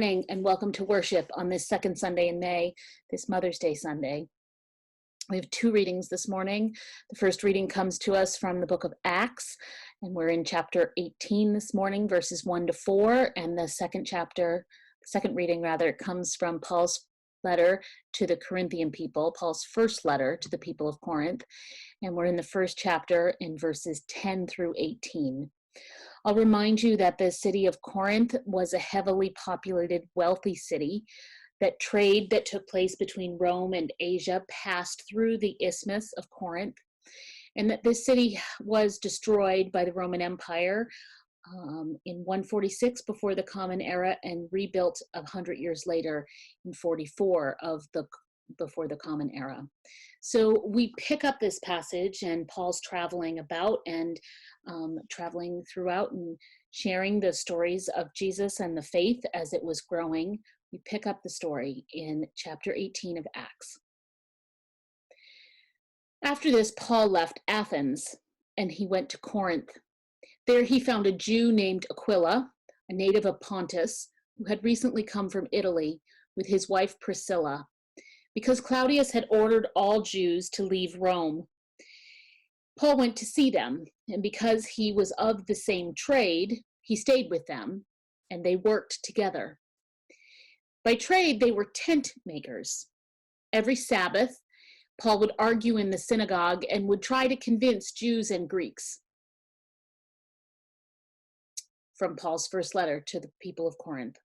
morning and welcome to worship on this second Sunday in May, this Mother's Day Sunday. We have two readings this morning. The first reading comes to us from the book of Acts, and we're in chapter 18 this morning, verses 1 to 4, and the second reading comes from Paul's letter to the Corinthian people, Paul's first letter to the people of Corinth, and we're in the first chapter in verses 10 through 18. I'll remind you that the city of Corinth was a heavily populated, wealthy city. That trade that took place between Rome and Asia passed through the Isthmus of Corinth, and that this city was destroyed by the Roman Empire in 146 before the Common Era and rebuilt 100 years later in 44 before the Common Era. So we pick up this passage, and Paul's traveling about and traveling throughout and sharing the stories of Jesus and the faith as it was growing. We pick up the story in chapter 18 of Acts. After this, Paul left Athens and he went to Corinth. There he found a Jew named Aquila, a native of Pontus, who had recently come from Italy with his wife Priscilla, because Claudius had ordered all Jews to leave Rome. Paul went to see them, and because he was of the same trade, he stayed with them, and they worked together. By trade, they were tent makers. Every Sabbath, Paul would argue in the synagogue and would try to convince Jews and Greeks. From Paul's first letter to the people of Corinth.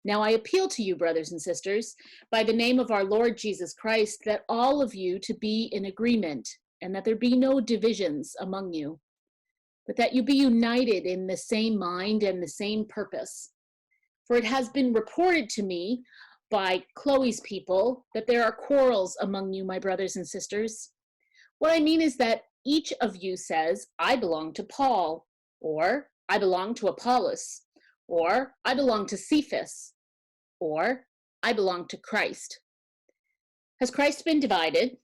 Now I appeal to you, brothers and sisters, by the name of our Lord Jesus Christ, that all of you to be in agreement, and that there be no divisions among you, but that you be united in the same mind and the same purpose. For it has been reported to me by Chloe's people that there are quarrels among you, my brothers and sisters. What I mean is that each of you says, I belong to Paul, or I belong to Apollos, or I belong to Cephas, or I belong to Christ. Has Christ been divided?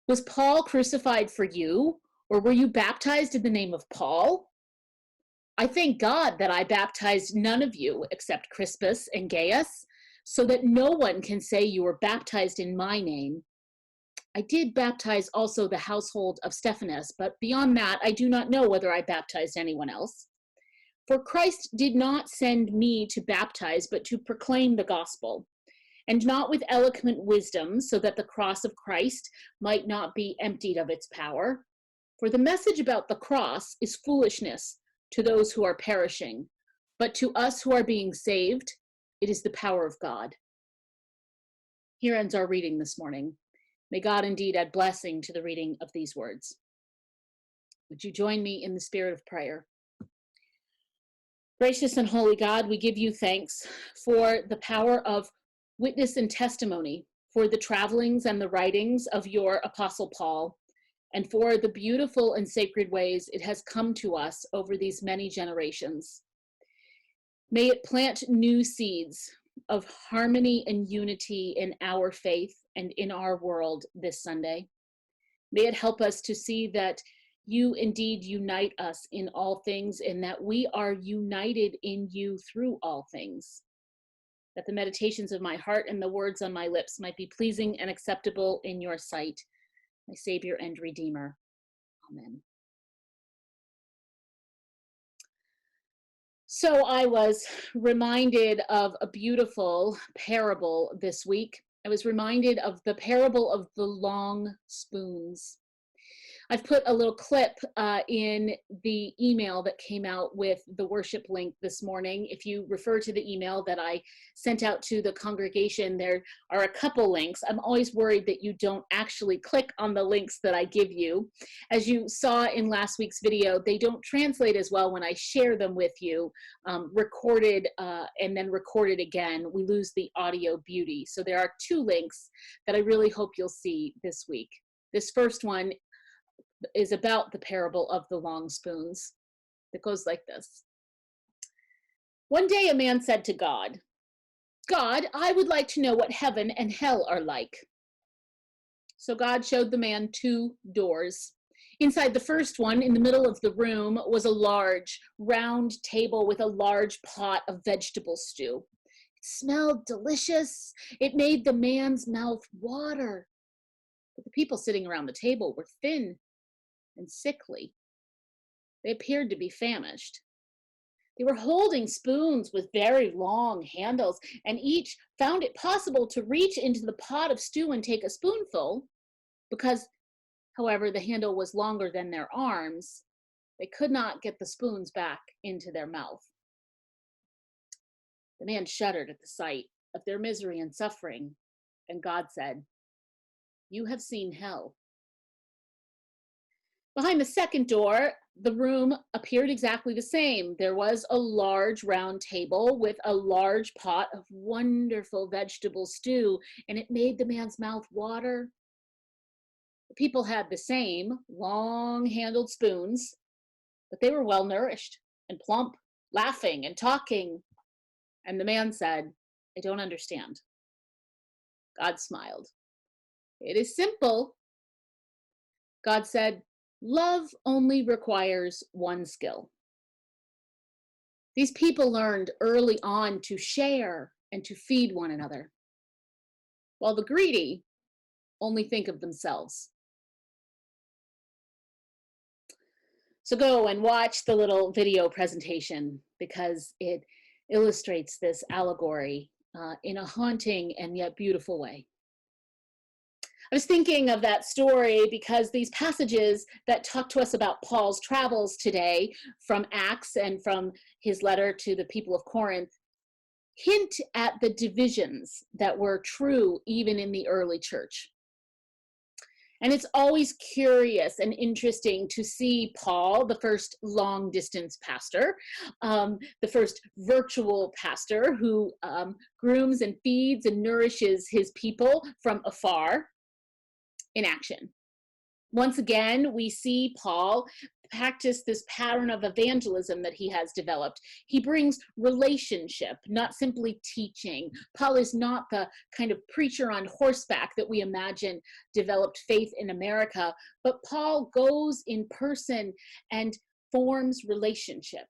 Was Paul crucified for you, or were you baptized in the name of Paul? I thank God that I baptized none of you except Crispus and Gaius, so that no one can say you were baptized in my name. I did baptize also the household of Stephanas, but beyond that, I do not know whether I baptized anyone else. For Christ did not send me to baptize, but to proclaim the gospel, and not with eloquent wisdom, so that the cross of Christ might not be emptied of its power. For the message about the cross is foolishness to those who are perishing, but to us who are being saved, it is the power of God. Here ends our reading this morning. May God indeed add blessing to the reading of these words. Would you join me in the spirit of prayer? Gracious and holy God, we give you thanks for the power of witness and testimony, for the travelings and the writings of your Apostle Paul, and for the beautiful and sacred ways it has come to us over these many generations. May it plant new seeds of harmony and unity in our faith and in our world this Sunday. May it help us to see that you indeed unite us in all things, and that we are united in you through all things. That the meditations of my heart and the words on my lips might be pleasing and acceptable in your sight, my Savior and Redeemer. Amen. So I was reminded of a beautiful parable this week. I was reminded of the parable of the long spoons. I've put a little clip in the email that came out with the worship link this morning. If you refer to the email that I sent out to the congregation, there are a couple links. I'm always worried that you don't actually click on the links that I give you. As you saw in last week's video, they don't translate as well when I share them with you, recorded and then recorded again. We lose the audio beauty. So there are two links that I really hope you'll see this week. This first one is about the parable of the long spoons. It goes like this. One day a man said to God, God, I would like to know what heaven and hell are like. So God showed the man two doors. Inside the first one, in the middle of the room, was a large, round table with a large pot of vegetable stew. It smelled delicious. It made the man's mouth water. But the people sitting around the table were thin and sickly. They appeared to be famished. They were holding spoons with very long handles, and each found it possible to reach into the pot of stew and take a spoonful. Because, however, the handle was longer than their arms, they could not get the spoons back into their mouth. The man shuddered at the sight of their misery and suffering, and God said, "You have seen hell." Behind the second door, the room appeared exactly the same. There was a large round table with a large pot of wonderful vegetable stew, and it made the man's mouth water. The people had the same long-handled spoons, but they were well-nourished and plump, laughing and talking. And the man said, "I don't understand." God smiled. "It is simple." God said, "Love only requires one skill." These people learned early on to share and to feed one another, while the greedy only think of themselves. So go and watch the little video presentation because it illustrates this allegory in a haunting and yet beautiful way. I was thinking of that story because these passages that talk to us about Paul's travels today from Acts and from his letter to the people of Corinth hint at the divisions that were true even in the early church. And it's always curious and interesting to see Paul, the first long distance pastor, the first virtual pastor who grooms and feeds and nourishes his people from afar, in action. Once again, we see Paul practice this pattern of evangelism that he has developed. He brings relationship, not simply teaching. Paul is not the kind of preacher on horseback that we imagine developed faith in America, but Paul goes in person and forms relationship.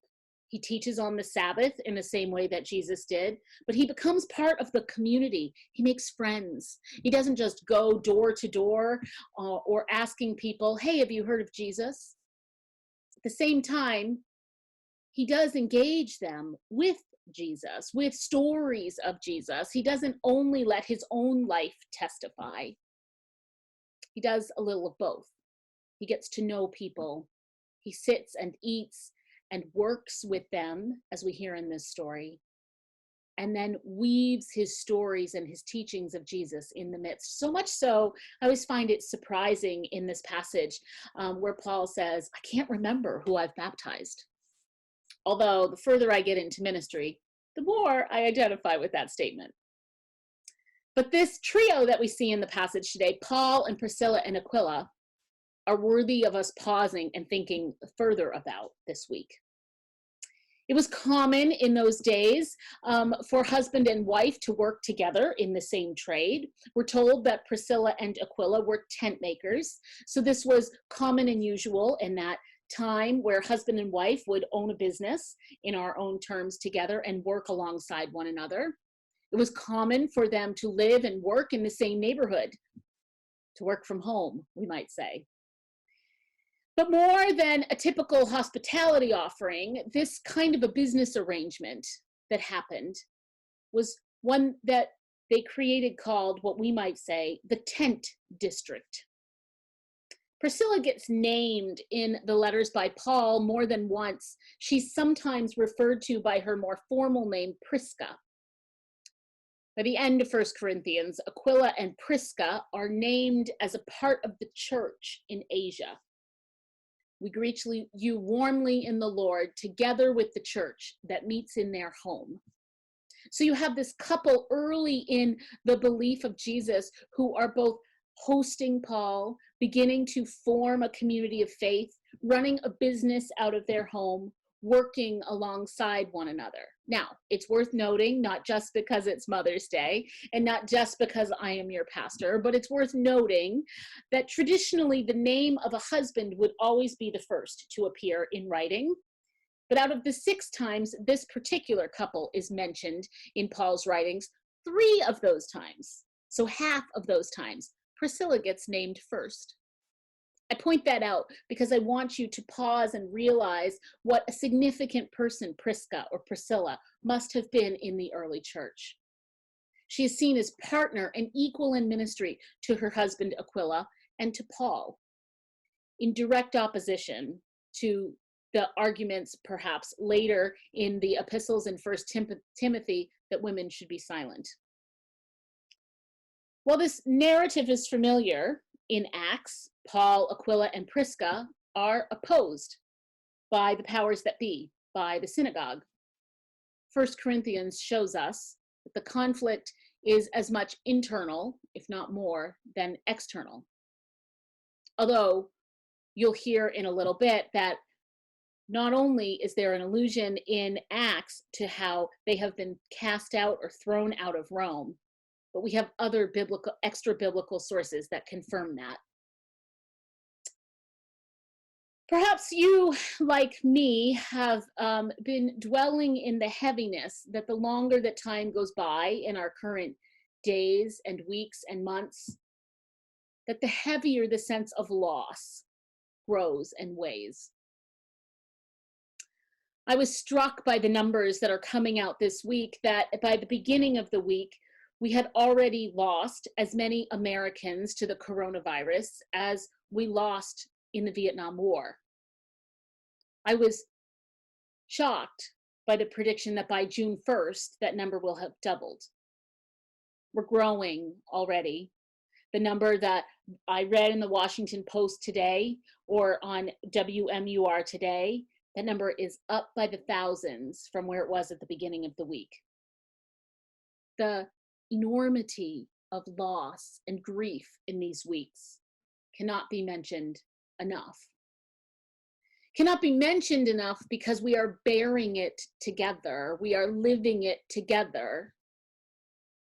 He teaches on the Sabbath in the same way that Jesus did, but he becomes part of the community. He makes friends. He doesn't just go door to door or asking people, "Hey, have you heard of Jesus?" At the same time, he does engage them with Jesus, with stories of Jesus. He doesn't only let his own life testify. He does a little of both. He gets to know people. He sits and eats and works with them, as we hear in this story, and then weaves his stories and his teachings of Jesus in the midst. So much so, I always find it surprising in this passage where Paul says, "I can't remember who I've baptized." Although the further I get into ministry, the more I identify with that statement. But this trio that we see in the passage today, Paul and Priscilla and Aquila, are worthy of us pausing and thinking further about this week. It was common in those days for husband and wife to work together in the same trade. We're told that Priscilla and Aquila were tent makers. So this was common and usual in that time where husband and wife would own a business in our own terms together and work alongside one another. It was common for them to live and work in the same neighborhood, to work from home, we might say. But more than a typical hospitality offering, this kind of a business arrangement that happened was one that they created called what we might say the tent district. Priscilla gets named in the letters by Paul more than once. She's sometimes referred to by her more formal name, Prisca. By the end of 1 Corinthians, Aquila and Prisca are named as a part of the church in Asia. We greet you warmly in the Lord, together with the church that meets in their home. So you have this couple early in the belief of Jesus who are both hosting Paul, beginning to form a community of faith, running a business out of their home, working alongside one another. Now, it's worth noting, not just because it's Mother's Day and not just because I am your pastor, but it's worth noting that traditionally the name of a husband would always be the first to appear in writing. But out of the 6 times this particular couple is mentioned in Paul's writings, 3 of those times, so half of those times, Priscilla gets named first. I point that out because I want you to pause and realize what a significant person Prisca or Priscilla must have been in the early church. She is seen as partner and equal in ministry to her husband Aquila and to Paul, in direct opposition to the arguments perhaps later in the epistles in 1 Timothy that women should be silent. While this narrative is familiar, in Acts, Paul, Aquila, and Prisca are opposed by the powers that be, by the synagogue. 1 Corinthians shows us that the conflict is as much internal, if not more, than external. Although you'll hear in a little bit that not only is there an allusion in Acts to how they have been cast out or thrown out of Rome, but we have other extra biblical sources that confirm that. Perhaps you, like me, have been dwelling in the heaviness that the longer that time goes by in our current days and weeks and months, that the heavier the sense of loss grows and weighs. I was struck by the numbers that are coming out this week that by the beginning of the week, we had already lost as many Americans to the coronavirus as we lost in the Vietnam War. I was shocked by the prediction that by June 1st, that number will have doubled. We're growing already. The number that I read in the Washington Post today or on WMUR today, that number is up by the thousands from where it was at the beginning of the week. The enormity of loss and grief in these weeks cannot be mentioned enough. Cannot be mentioned enough because we are bearing it together. We are living it together.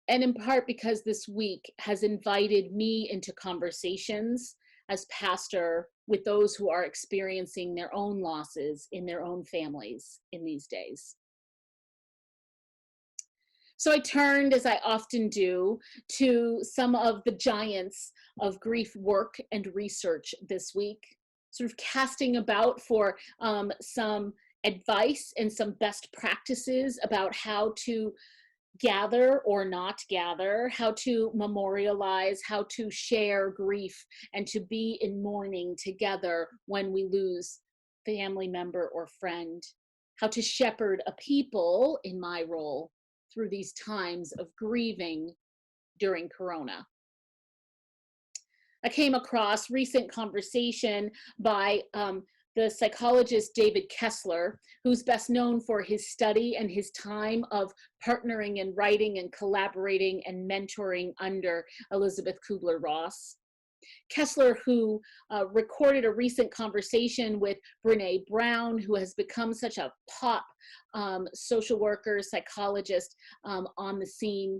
And in part because this week has invited me into conversations as pastor with those who are experiencing their own losses in their own families in these days. So I turned, as I often do, to some of the giants of grief work and research this week, sort of casting about for some advice and some best practices about how to gather or not gather, how to memorialize, how to share grief, and to be in mourning together when we lose a family member or friend, how to shepherd a people in my role through these times of grieving during Corona. I came across recent conversation by the psychologist David Kessler, who's best known for his study and his time of partnering and writing and collaborating and mentoring under Elizabeth Kubler-Ross. Kessler, who recorded a recent conversation with Brene Brown, who has become such a pop social worker, psychologist on the scene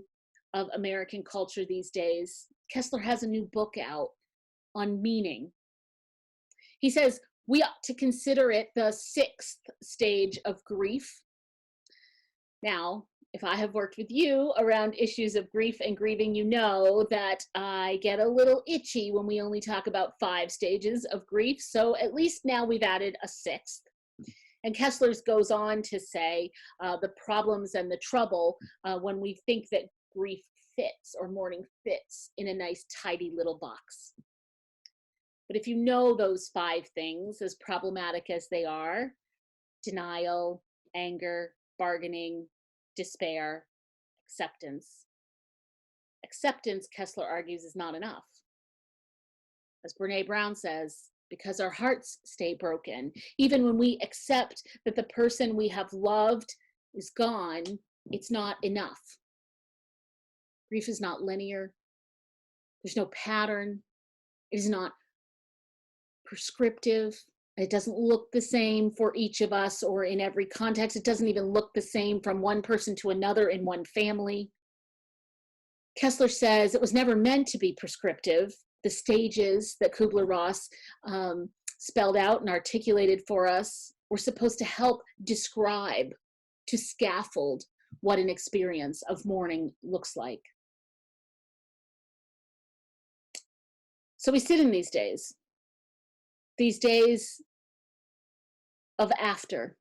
of American culture these days. Kessler has a new book out on meaning. He says, we ought to consider it the 6th stage of grief. Now, if I have worked with you around issues of grief and grieving, you know that I get a little itchy when we only talk about 5 stages of grief. So at least now we've added a 6th. And Kessler goes on to say the problems and the trouble when we think that grief fits or mourning fits in a nice, tidy little box. But if you know those 5 things, as problematic as they are, denial, anger, bargaining, despair, acceptance. Acceptance, Kessler argues, is not enough. As Brene Brown says, because our hearts stay broken, even when we accept that the person we have loved is gone, it's not enough. Grief is not linear. There's no pattern. It is not prescriptive. It doesn't look the same for each of us or in every context. It doesn't even look the same from one person to another in one family. Kessler says it was never meant to be prescriptive. The stages that Kubler-Ross spelled out and articulated for us We're supposed to help describe, to scaffold what an experience of mourning looks like. So we sit in these days of after.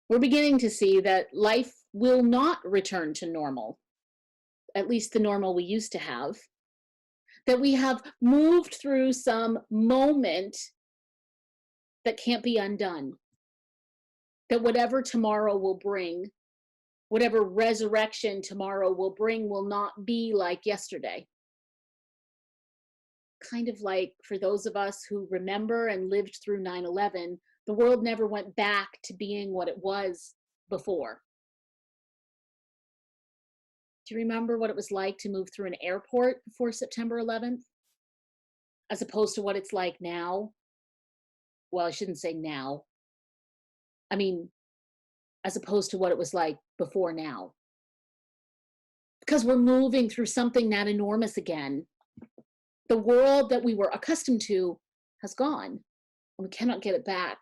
We're beginning to see that life will not return to normal, at least the normal we used to have, that we have moved through some moment that can't be undone, that whatever tomorrow will bring, whatever resurrection tomorrow will bring, will not be like yesterday. Kind of like for those of us who remember and lived through 9/11, the world never went back to being what it was before. Do you remember what it was like to move through an airport before September 11th? As opposed to what it's like now? Well, I shouldn't say now. I mean, as opposed to what it was like before now. Because we're moving through something that enormous again. The world that we were accustomed to has gone, and we cannot get it back.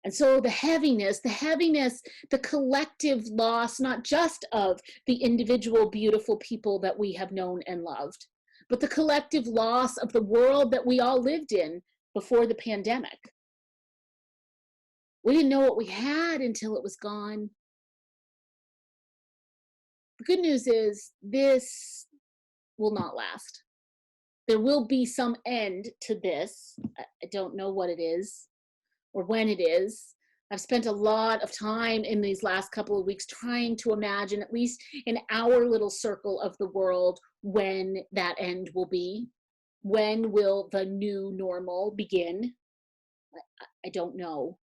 And so the heaviness, the collective loss, not just of the individual beautiful people that we have known and loved, but the collective loss of the world that we all lived in before the pandemic. We didn't know what we had until it was gone. The good news is this will not last. There will be some end to this. I don't know what it is or when it is. I've spent a lot of time in these last couple of weeks trying to imagine, at least in our little circle of the world, when that end will be. When will the new normal begin? I don't know.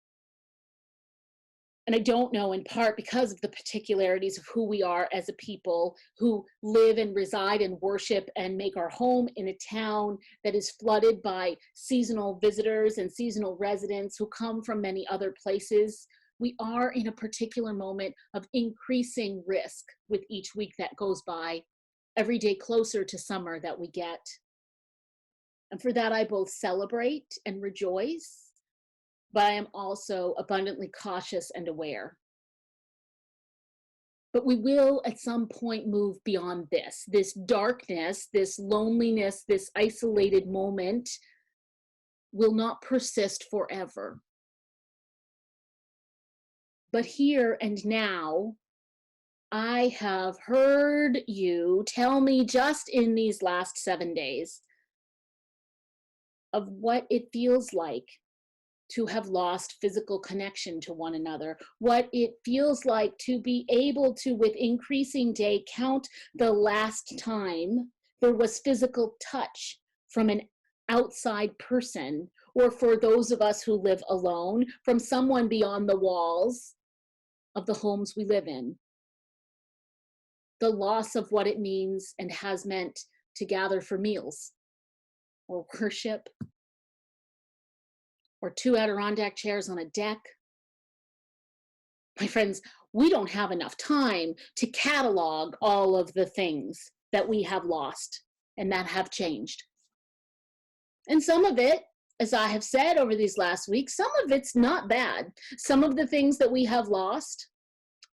And I don't know in part because of the particularities of who we are as a people who live and reside and worship and make our home in a town that is flooded by seasonal visitors and seasonal residents who come from many other places. We are in a particular moment of increasing risk with each week that goes by, every day closer to summer that we get. And for that, I both celebrate and rejoice, but I am also abundantly cautious and aware. But we will at some point move beyond this darkness, this loneliness, this isolated moment will not persist forever. But here and now, I have heard you tell me just in these last 7 days of what it feels like to have lost physical connection to one another, what it feels like to be able to, with increasing day, count the last time there was physical touch from an outside person, or for those of us who live alone, from someone beyond the walls of the homes we live in. The loss of what it means and has meant to gather for meals or worship, or 2 Adirondack chairs on a deck. My friends, we don't have enough time to catalog all of the things that we have lost and that have changed. And some of it, as I have said over these last weeks, some of it's not bad. Some of the things that we have lost,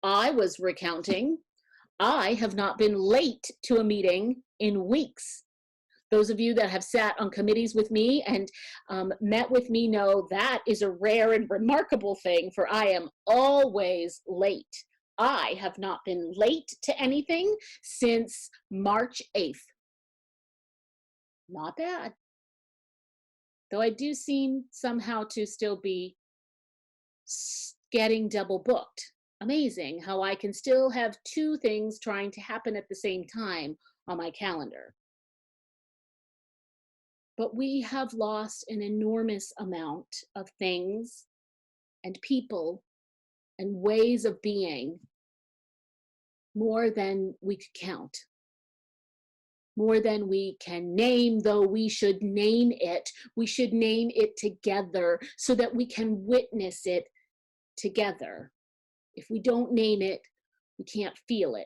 I was recounting. I have not been late to a meeting in weeks. Those of you that have sat on committees with me and met with me know that is a rare and remarkable thing, for I am always late. I have not been late to anything since March 8th. Not bad. Though I do seem somehow to still be getting double booked. Amazing how I can still have 2 things trying to happen at the same time on my calendar. But we have lost an enormous amount of things and people and ways of being, more than we could count, more than we can name, though we should name it. We should name it together so that we can witness it together. If we don't name it, we can't feel it.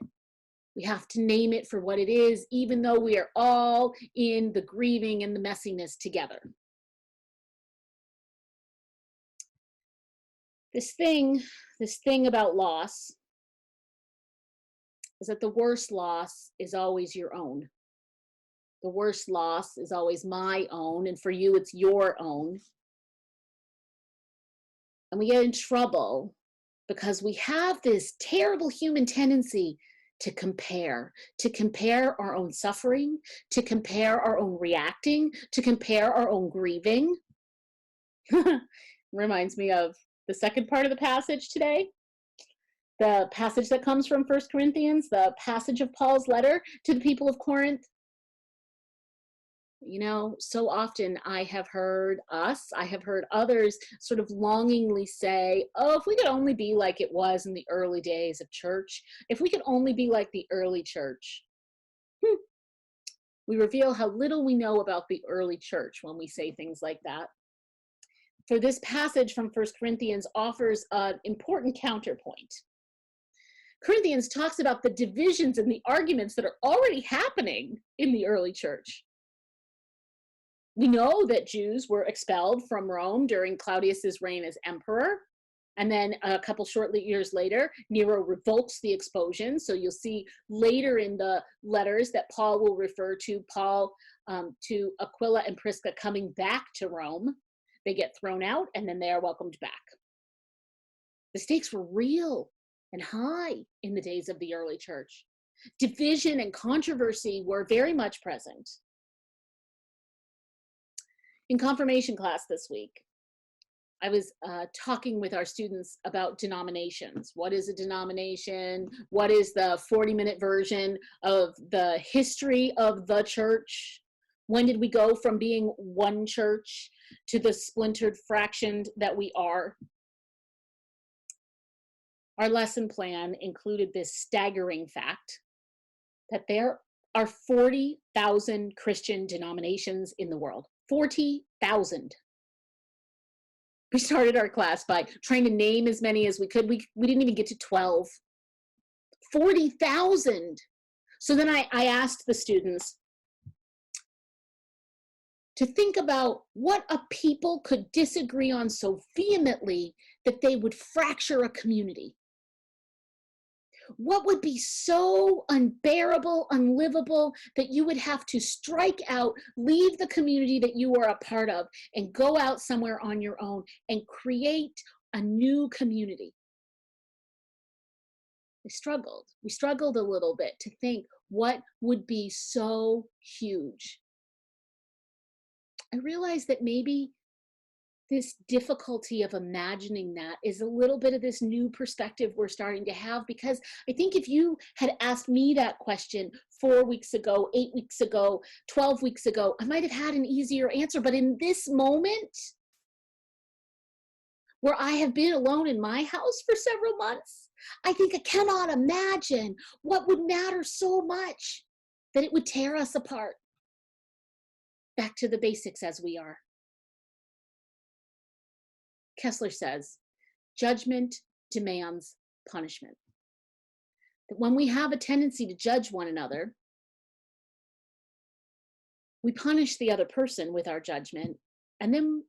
We have to name it for what it is, even though we are all in the grieving and the messiness together. This thing, this thing about loss is that the worst loss is always your own. The worst loss is always my own, and for you, it's your own. And we get in trouble because we have this terrible human tendency to compare our own suffering, to compare our own reacting, to compare our own grieving. Reminds me of the second part of the passage today, the passage that comes from 1 Corinthians, the passage of Paul's letter to the people of Corinth. You know, so often I have heard others sort of longingly say, oh, if we could only be like it was in the early days of church, if we could only be like the early church. We reveal how little we know about the early church when we say things like that. For this passage from 1 Corinthians offers an important counterpoint. Corinthians talks about the divisions and the arguments that are already happening in the early church. We know that Jews were expelled from Rome during Claudius's reign as emperor. And then a couple short years later, Nero revokes the expulsion. So you'll see later in the letters that Paul will refer to to Aquila and Prisca coming back to Rome. They get thrown out and then they are welcomed back. The stakes were real and high in the days of the early church. Division and controversy were very much present. In confirmation class this week, I was talking with our students about denominations. What is a denomination? What is the 40-minute version of the history of the church? When did we go from being one church to the splintered fraction that we are? Our lesson plan included this staggering fact that there are 40,000 Christian denominations in the world. 40,000. We started our class by trying to name as many as we could. We didn't even get to 12. 40,000. So then I asked the students to think about what a people could disagree on so vehemently that they would fracture a community. What would be so unbearable, unlivable, that you would have to strike out, leave the community that you are a part of, and go out somewhere on your own and create a new community? We struggled a little bit to think what would be so huge. I realized that maybe this difficulty of imagining that is a little bit of this new perspective we're starting to have, because I think if you had asked me that question 4 weeks ago, 8 weeks ago, 12 weeks ago, I might have had an easier answer. But in this moment, where I have been alone in my house for several months, I think I cannot imagine what would matter so much that it would tear us apart. Back to the basics as we are. Kessler says, judgment demands punishment. That when we have a tendency to judge one another, we punish the other person with our judgment, and then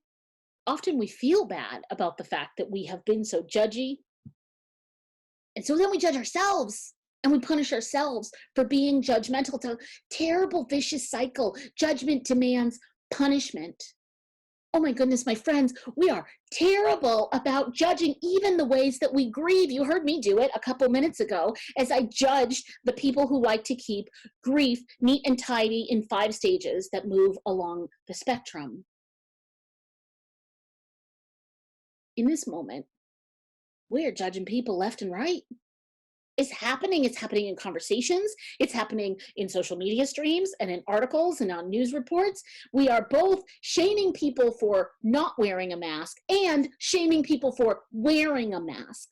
often we feel bad about the fact that we have been so judgy. And so then we judge ourselves and we punish ourselves for being judgmental. It's a terrible, vicious cycle. Judgment demands punishment. Oh my goodness, my friends, we are terrible about judging even the ways that we grieve. You heard me do it a couple minutes ago as I judged the people who like to keep grief neat and tidy in 5 stages that move along the spectrum. In this moment, we are judging people left and right. It's happening in conversations, it's happening in social media streams and in articles and on news reports. We are both shaming people for not wearing a mask and shaming people for wearing a mask.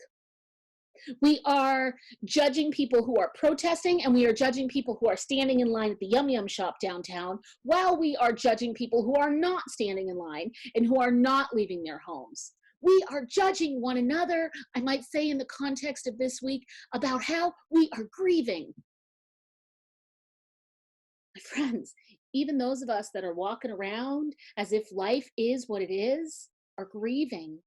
We are judging people who are protesting, and we are judging people who are standing in line at the Yum Yum shop downtown, while we are judging people who are not standing in line and who are not leaving their homes. We are judging one another, I might say, in the context of this week, about how we are grieving. My friends, even those of us that are walking around as if life is what it is, are grieving.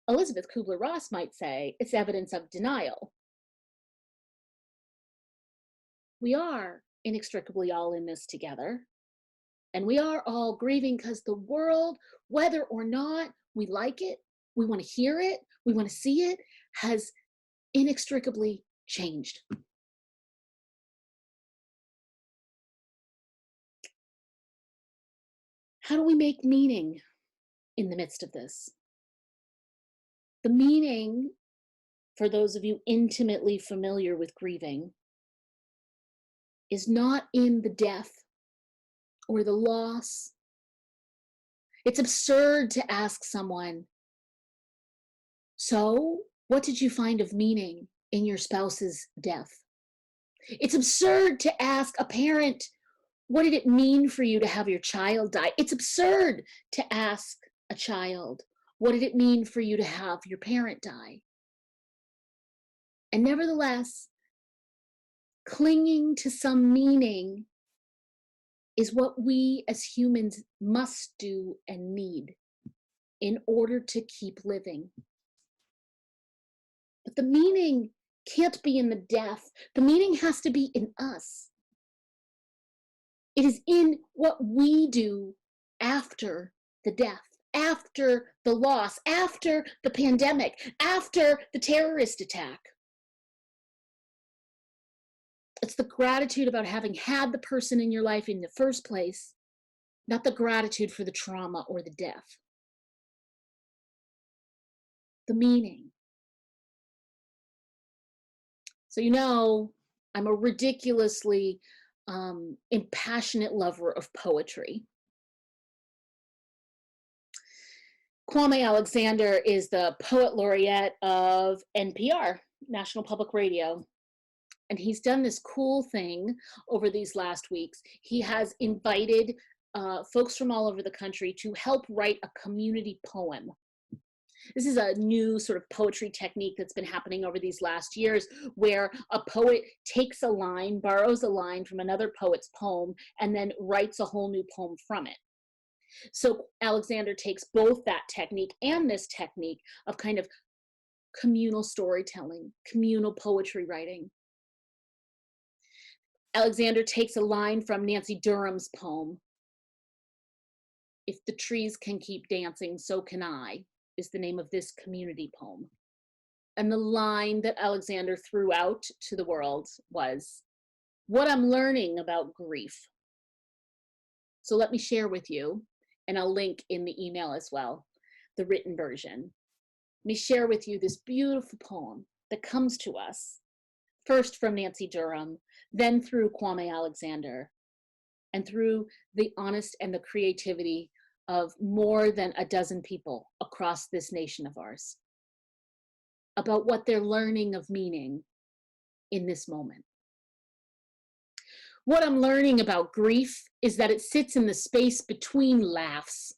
Elizabeth Kubler-Ross might say it's evidence of denial. We are inextricably all in this together. And we are all grieving because the world, whether or not we like it, we want to hear it, we want to see it, has inextricably changed. How do we make meaning in the midst of this? The meaning, for those of you intimately familiar with grieving, is not in the death or the loss. It's absurd to ask someone, so what did you find of meaning in your spouse's death? It's absurd to ask a parent, what did it mean for you to have your child die? It's absurd to ask a child, what did it mean for you to have your parent die? And nevertheless, clinging to some meaning is what we as humans must do and need in order to keep living. But the meaning can't be in the death. The meaning has to be in us. It is in what we do after the death, after the loss, after the pandemic, after the terrorist attack. It's the gratitude about having had the person in your life in the first place, not the gratitude for the trauma or the death. The meaning. So, you know, I'm a ridiculously impassionate lover of poetry. Kwame Alexander is the poet laureate of NPR, National Public Radio. And he's done this cool thing over these last weeks. He has invited folks from all over the country to help write a community poem. This is a new sort of poetry technique that's been happening over these last years, where a poet takes a line, borrows a line from another poet's poem, and then writes a whole new poem from it. So Alexander takes both that technique and this technique of kind of communal storytelling, communal poetry writing. Alexander takes a line from Nancy Durham's poem, "If the trees can keep dancing, so can I," is the name of this community poem. And the line that Alexander threw out to the world was, "What I'm learning about grief." So let me share with you, and I'll link in the email as well, the written version. Let me share with you this beautiful poem that comes to us, first from Nancy Durham, then through Kwame Alexander, and through the honest and the creativity of more than a dozen people across this nation of ours, about what they're learning of meaning in this moment. What I'm learning about grief is that it sits in the space between laughs.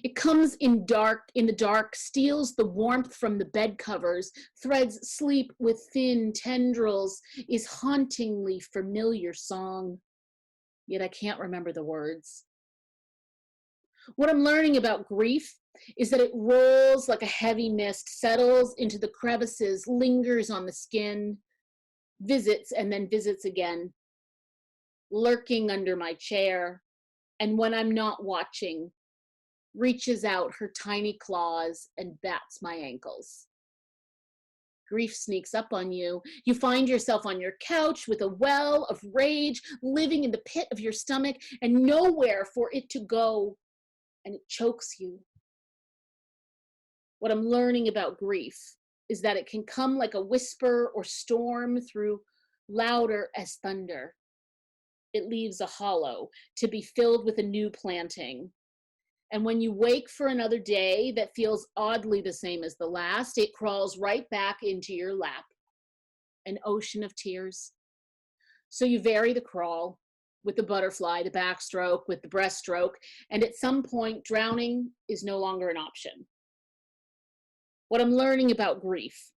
It comes in the dark, steals the warmth from the bed covers, threads sleep with thin tendrils, is hauntingly familiar song, yet I can't remember the words. What I'm learning about grief is that it rolls like a heavy mist, settles into the crevices, lingers on the skin, visits and then visits again, lurking under my chair, and when I'm not watching, reaches out her tiny claws and bats my ankles. Grief sneaks up on you. You find yourself on your couch with a well of rage, living in the pit of your stomach and nowhere for it to go, and it chokes you. What I'm learning about grief is that it can come like a whisper or storm through louder as thunder. It leaves a hollow to be filled with a new planting. And when you wake for another day that feels oddly the same as the last, it crawls right back into your lap, an ocean of tears. So you vary the crawl with the butterfly, the backstroke, with the breaststroke, and at some point, drowning is no longer an option. What I'm learning about grief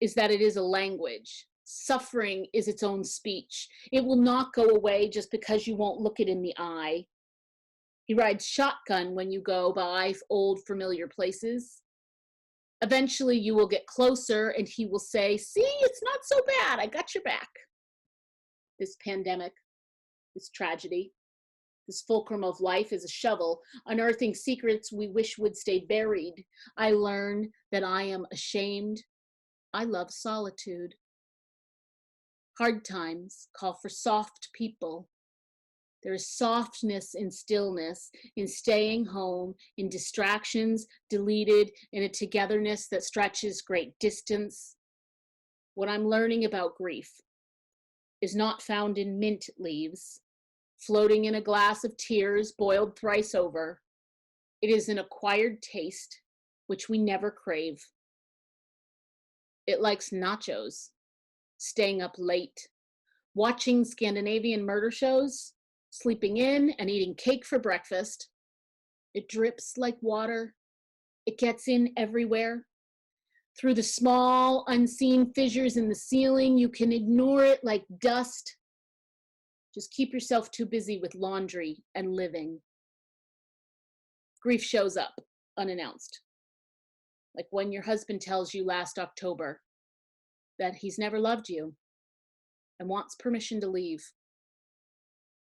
is that it is a language. Suffering is its own speech. It will not go away just because you won't look it in the eye. He rides shotgun when you go by old familiar places. Eventually, you will get closer and he will say, see, it's not so bad. I got your back. This pandemic, this tragedy, this fulcrum of life is a shovel, unearthing secrets we wish would stay buried. I learn that I am ashamed. I love solitude. Hard times call for soft people. There is softness in stillness, in staying home, in distractions deleted, in a togetherness that stretches great distance. What I'm learning about grief is not found in mint leaves, floating in a glass of tears boiled thrice over. It is an acquired taste which we never crave. It likes nachos, staying up late, watching Scandinavian murder shows, sleeping in and eating cake for breakfast. It drips like water. It gets in everywhere. Through the small, unseen fissures in the ceiling, you can ignore it like dust. Just keep yourself too busy with laundry and living. Grief shows up unannounced. Like when your husband tells you last October that he's never loved you and wants permission to leave.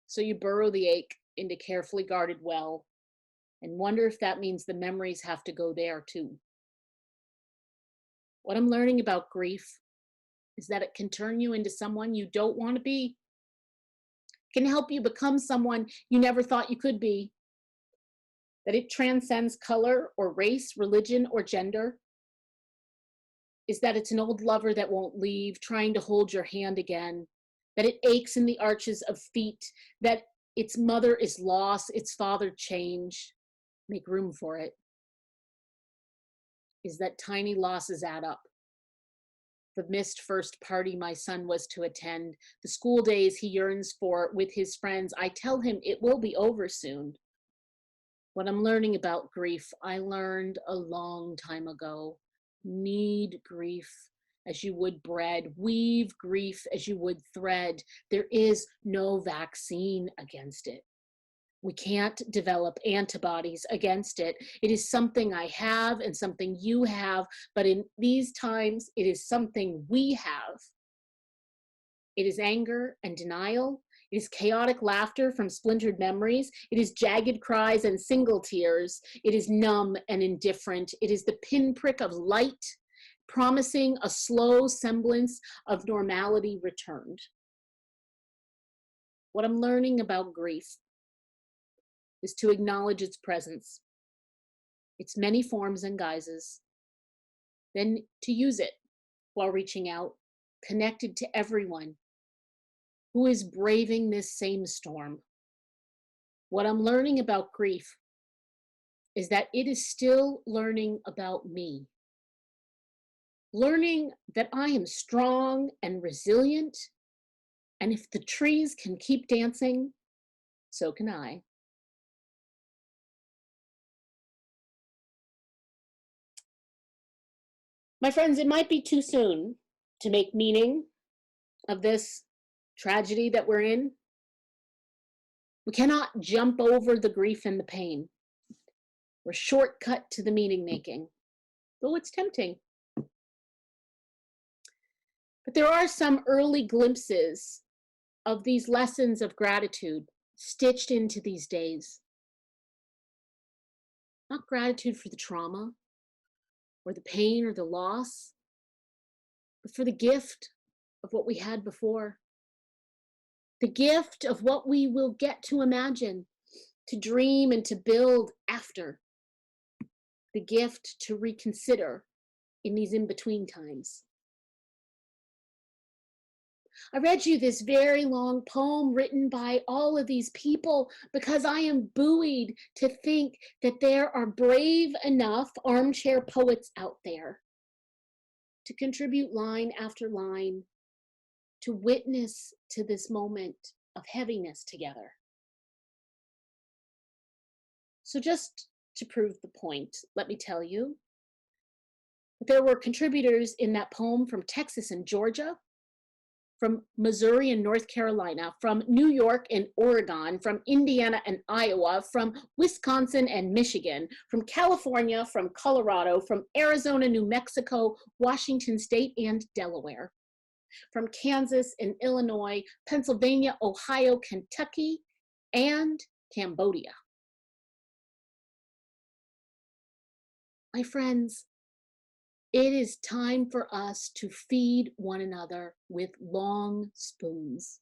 So you burrow the ache into carefully guarded well and wonder if that means the memories have to go there too. What I'm learning about grief is that it can turn you into someone you don't want to be. It can help you become someone you never thought you could be. That it transcends color or race, religion or gender. Is that it's an old lover that won't leave, trying to hold your hand again. That it aches in the arches of feet, that its mother is loss, its father change. Make room for it. Is that tiny losses add up. The missed first party my son was to attend, the school days he yearns for with his friends. I tell him it will be over soon. What I'm learning about grief, I learned a long time ago. Knead grief as you would bread. Weave grief as you would thread. There is no vaccine against it. We can't develop antibodies against it. It is something I have and something you have, but in these times, it is something we have. It is anger and denial. It is chaotic laughter from splintered memories. It is jagged cries and single tears. It is numb and indifferent. It is the pinprick of light, promising a slow semblance of normality returned. What I'm learning about grief is to acknowledge its presence, its many forms and guises, then to use it while reaching out, connected to everyone who is braving this same storm. What I'm learning about grief is that it is still learning about me. Learning that I am strong and resilient, and if the trees can keep dancing, so can I. My friends, it might be too soon to make meaning of this tragedy that we're in. We cannot jump over the grief and the pain. We're shortcut to the meaning making, though it's tempting. But there are some early glimpses of these lessons of gratitude stitched into these days. Not gratitude for the trauma or the pain or the loss, but for the gift of what we had before. The gift of what we will get to imagine, to dream and to build after. The gift to reconsider in these in-between times. I read you this very long poem written by all of these people because I am buoyed to think that there are brave enough armchair poets out there to contribute line after line, to witness to this moment of heaviness together. So just to prove the point, let me tell you, there were contributors in that poem from Texas and Georgia, from Missouri and North Carolina, from New York and Oregon, from Indiana and Iowa, from Wisconsin and Michigan, from California, from Colorado, from Arizona, New Mexico, Washington State, and Delaware, from Kansas and Illinois, Pennsylvania, Ohio, Kentucky, and Cambodia. My friends, it is time for us to feed one another with long spoons.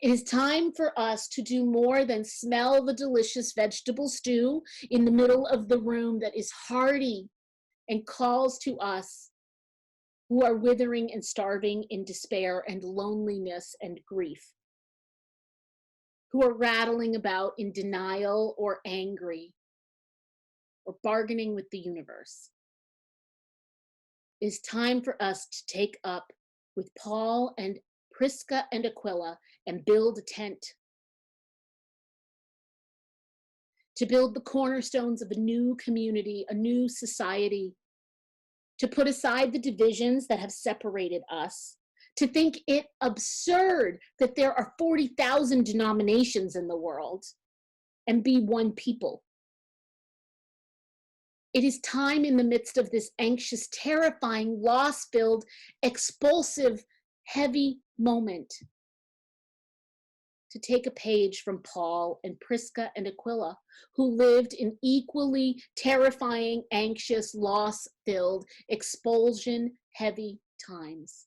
It is time for us to do more than smell the delicious vegetable stew in the middle of the room that is hearty and calls to us who are withering and starving in despair and loneliness and grief, who are rattling about in denial or angry or bargaining with the universe. It is time for us to take up with Paul and Prisca and Aquila and build a tent, to build the cornerstones of a new community, a new society, to put aside the divisions that have separated us, to think it absurd that there are 40,000 denominations in the world, and be one people. It is time in the midst of this anxious, terrifying, loss-filled, expulsive, heavy moment to take a page from Paul and Prisca and Aquila, who lived in equally terrifying, anxious, loss-filled, expulsion-heavy times,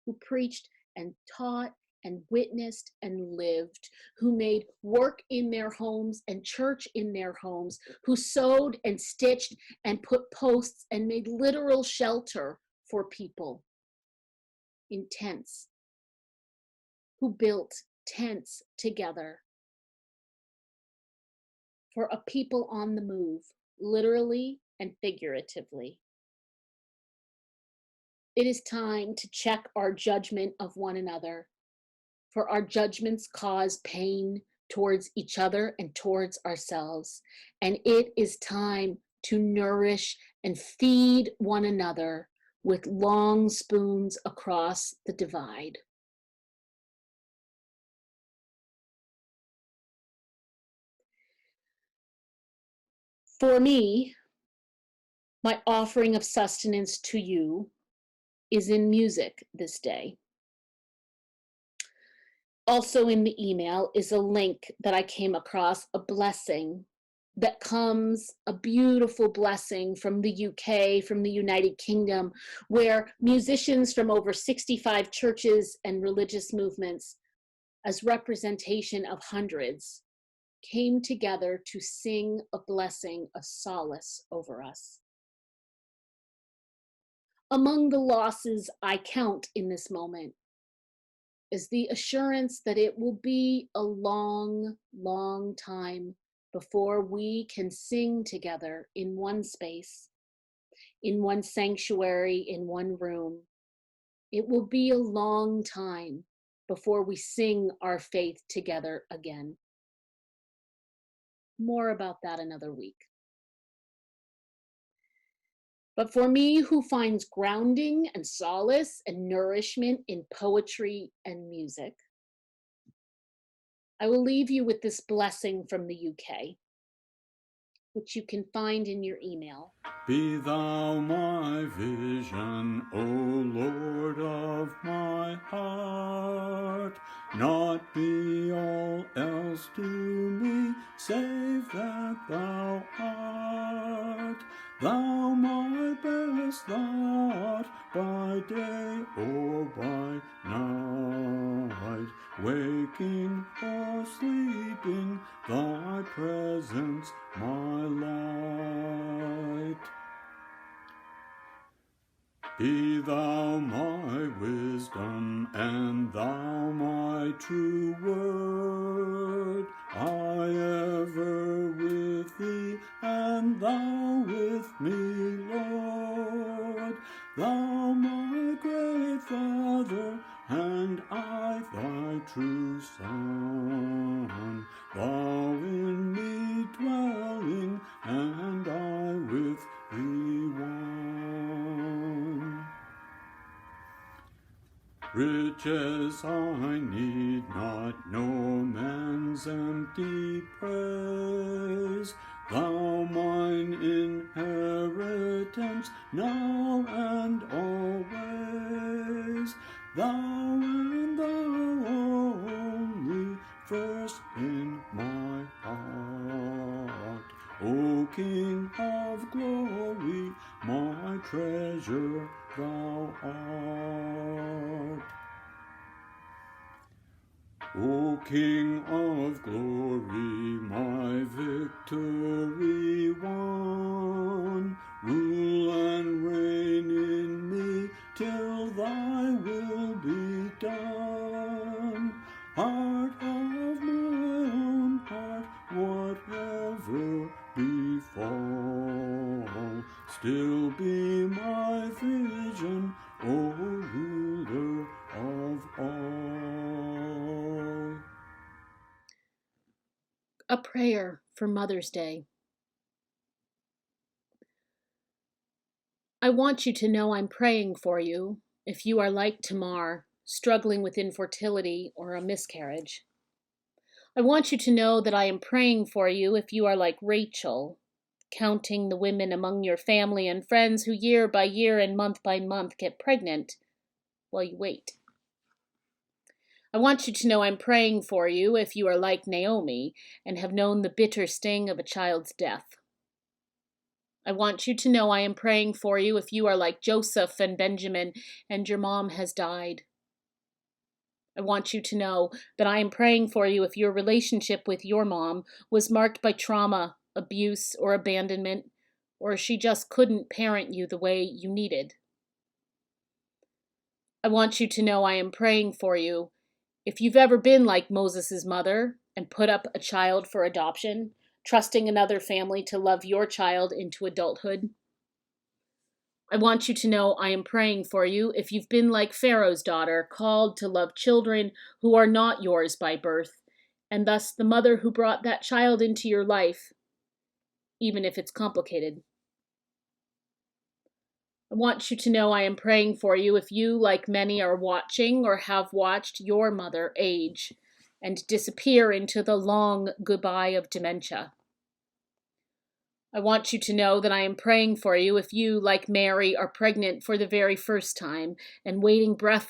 who preached and taught and witnessed and lived, who made work in their homes and church in their homes, who sewed and stitched and put posts and made literal shelter for people in tents, who built tents together for a people on the move, literally and figuratively. It is time to check our judgment of one another, for our judgments cause pain towards each other and towards ourselves. And it is time to nourish and feed one another with long spoons across the divide. For me, my offering of sustenance to you is in music this day. Also in the email is a link that I came across, a blessing that comes, a beautiful blessing from the UK, from the United Kingdom, where musicians from over 65 churches and religious movements, as representation of hundreds, came together to sing a blessing, a solace over us. Among the losses I count in this moment is the assurance that it will be a long, long time before we can sing together in one space, in one sanctuary, in one room. It will be a long time before we sing our faith together again. More about that another week. But for me, who finds grounding and solace and nourishment in poetry and music, I will leave you with this blessing from the UK, which you can find in your email. Be thou my vision, O Lord of my heart, not be all else to me, save that thou art. Thou my best thought, by day or by night, waking or sleeping, thy presence my light. Be thou my wisdom, and thou my true word, I ever with thee, and thou with me, Lord. Thou my great Father, and I thy true Son, thou in me dwelling, and I with thee one. riches I need not, no man's empty praise. Thou mine inheritance, now and always. Thou and thou only, first in my heart. O King of glory, my treasure thou art. O King of glory, my victory won, rule and reign in me till thy will be done. Heart of my own heart, whatever befall, still be my vision, O ruler of all. A prayer for Mother's Day. I want you to know I'm praying for you if you are like Tamar, struggling with infertility or a miscarriage. I want you to know that I am praying for you if you are like Rachel, counting the women among your family and friends who year by year and month by month get pregnant while you wait. I want you to know I'm praying for you if you are like Naomi and have known the bitter sting of a child's death. I want you to know I am praying for you if you are like Joseph and Benjamin and your mom has died. I want you to know that I am praying for you if your relationship with your mom was marked by trauma, abuse, or abandonment, or she just couldn't parent you the way you needed. I want you to know I am praying for you if you've ever been like Moses' mother and put up a child for adoption, trusting another family to love your child into adulthood. I want you to know I am praying for you if you've been like Pharaoh's daughter, called to love children who are not yours by birth, and thus the mother who brought that child into your life, even if it's complicated. I want you to know I am praying for you if you, like many, are watching or have watched your mother age and disappear into the long goodbye of dementia. I want you to know that I am praying for you if you, like Mary, are pregnant for the very first time and waiting breathlessly